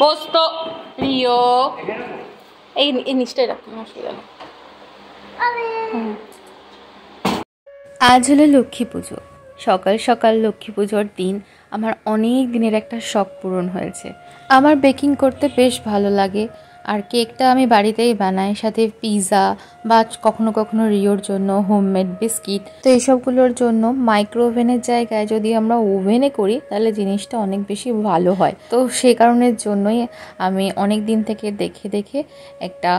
পোস্ত রিও এই নিচটাই রাখুন, অসুবিধা নেই। আজ হলো লক্ষ্মী পুজো। সকাল সকাল লক্ষ্মী পুজোর দিন আমার অনেক দিনের একটা শখ পূরণ হয়েছে। আমার বেকিং করতে বেশ ভালো লাগে, আর কেকটা আমি বাড়িতেই বানাই, সাথে পিৎজা বা কখনো কখনো রিওর জন্য হোমমেড বিস্কিট। তো এইসবগুলোর জন্য মাইক্রো ওভেনের জায়গায় যদি আমরা ওভেনে করি তাহলে জিনিসটা অনেক বেশি ভালো হয়। তো সেই কারণের জন্যই আমি অনেক দিন থেকে দেখে দেখে একটা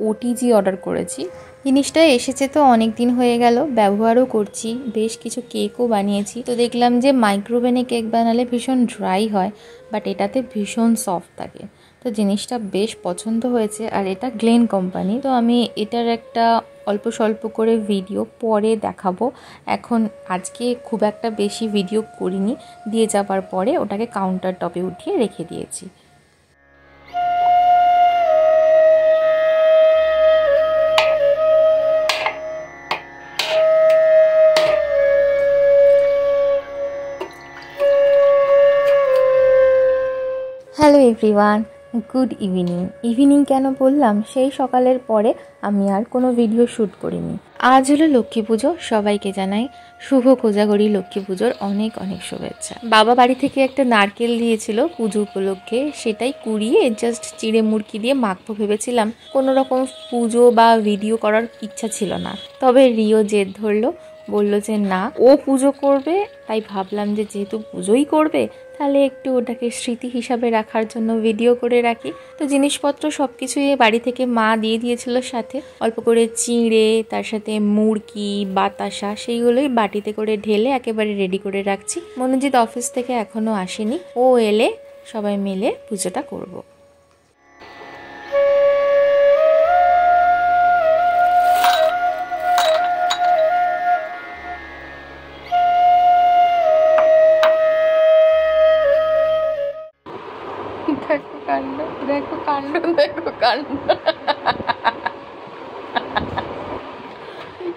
ওটিজি অর্ডার করেছি। জিনিসটা এসেছে তো অনেক দিন হয়ে গেল, ব্যবহারও করছি, বেশ কিছু কেকও বানিয়েছি। তো দেখলাম যে মাইক্রোওভেনে কেক বানালে ভীষণ ড্রাই হয়, বাট এটাতে ভীষণ সফট থাকে। তো জিনিসটা বেশ পছন্দ হয়েছে, আর এটা গ্লেন কোম্পানি। তো আমি এটার একটা অল্প স্বল্প করে ভিডিও পরে দেখাবো। এখন আজকে খুব একটা বেশি ভিডিও করিনি, দিয়ে যাবার পরে ওটাকে কাউন্টার টপে উঠিয়ে রেখে দিয়েছি। হ্যালো এভরিওয়ান, গুড ইভিনিং কেন বললাম, সেই সকালের পরে আমি আর কোনো ভিডিও শ্যুট করিনি। আজ হলো লক্ষ্মী পুজো, সবাইকে জানাই শুভ কোজাগরী লক্ষ্মী পুজোর অনেক অনেক শুভেচ্ছা। বাবা বাড়ি থেকে একটা নারকেল দিয়েছিল পুজো উপলক্ষে, সেটাই কুড়িয়ে জাস্ট চিড়ে মুড়কি দিয়ে মাখবো ভেবেছিলাম। কোনো রকম পুজো বা ভিডিও করার ইচ্ছা ছিল না, তবে রিও জেদ ধরলো, বললো যে না ও পুজো করবে। তাই ভাবলাম যে যেহেতু পুজোই করবে তাহলে একটু ওটাকে স্মৃতি হিসাবে রাখার জন্য ভিডিও করে রাখি। তো জিনিসপত্র সব কিছুই বাড়ি থেকে মা দিয়ে দিয়েছিল, সাথে অল্প করে চিঁড়ে, তার সাথে মুড়কি, বাতাসা, সেইগুলোই বাটিতে করে ঢেলে একেবারে রেডি করে রাখছি। মনোজিৎ অফিস থেকে এখনও আসেনি, ও এলে সবাই মিলে পুজোটা করব। দেখো কাণ্ড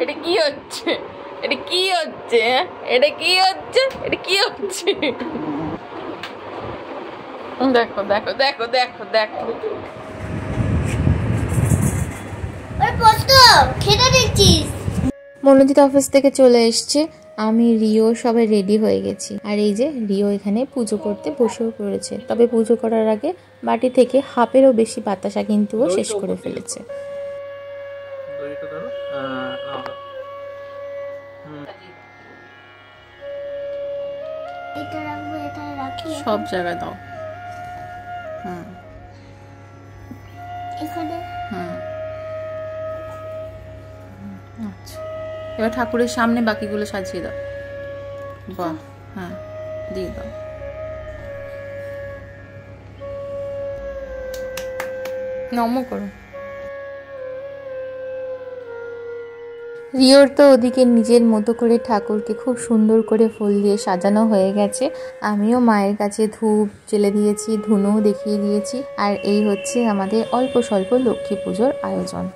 এটা কি হচ্ছে, এটা কি হচ্ছে, এটা কি হচ্ছে, এটা কি হচ্ছে? দেখো দেখো দেখো দেখো দেখো, মনোজিৎ অফিস থেকে চলে এসছে, আমি রিও সবাই রেডি হয়ে গেছি। আর এই যে রিও এখানে পুজো করতে বসেও পড়েছে। তবে পুজো করার আগে বাটি থেকে হাফেরও বেশি বাতাসা কিন্তু ও শেষ করে ফেলেছে। সব জায়গায় দাও। আচ্ছা, এবার ঠাকুরের সামনে বাকিগুলো সাজিয়ে দাও। বাহ, হ্যাঁ দিয়ে দাও। নম করো। রিওর তো ওদিকে নিজের মতো করে ঠাকুরকে খুব সুন্দর করে ফুল দিয়ে সাজানো হয়ে গেছে। আমিও মায়ের কাছে ধূপ জ্বেলে দিয়েছি, ধুনোও দেখিয়ে দিয়েছি। আর এই হচ্ছে আমাদের অল্প স্বল্প লক্ষ্মী পুজোর আয়োজন।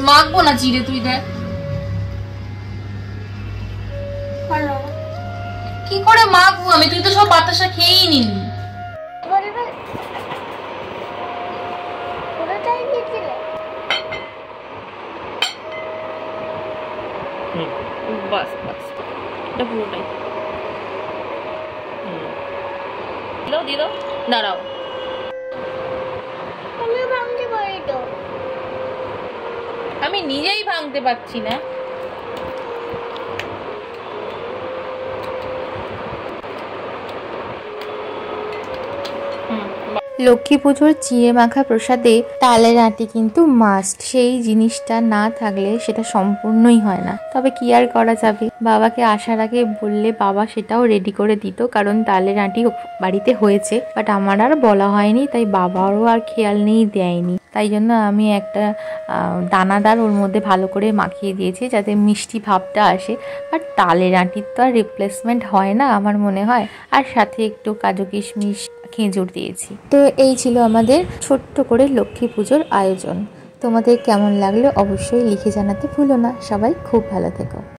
মাখবো না চিড়ে, তুই দেখ কি করে মাখবো আমি, তুই তো সব বাতাসা খেয়েই নিলি। বাস বাস, এটা পুরোটাই দিয়ে দাও। দাঁড়াও, আমি নিজেই ভাঙতে পারছি না। লক্ষ্মী পুজোর চিড়ে মাখা প্রসাদে তালের আটি কিন্তু মাস্ট, সেই জিনিসটা না থাকলে সেটা সম্পূর্ণই হয় না। তবে কি আর করা যাবে, বাবাকে আসার আগে বললে বাবা সেটাও রেডি করে দিত, কারণ তালের আটি বাড়িতে হয়েছে, বাট আমার আর বলা হয়নি, তাই বাবারও আর খেয়াল নেই, দেয়নি। তাই জন্য আমি একটা দানাদার ওর মধ্যে ভালো করে মাখিয়ে দিয়েছি যাতে মিষ্টি ভাবটা আসে। বাট তালের আটির তো আর রিপ্লেসমেন্ট হয় না আমার মনে হয়। আর সাথে একটু কাজু কিশমিশ, খেজুর দিয়েছি। তো এই ছিল আমাদের ছোট্ট করে লক্ষ্মী পুজোর আয়োজন। তোমাদের কেমন লাগলো অবশ্যই লিখে জানাতে ভুলো না। সবাই খুব ভালো থেকো।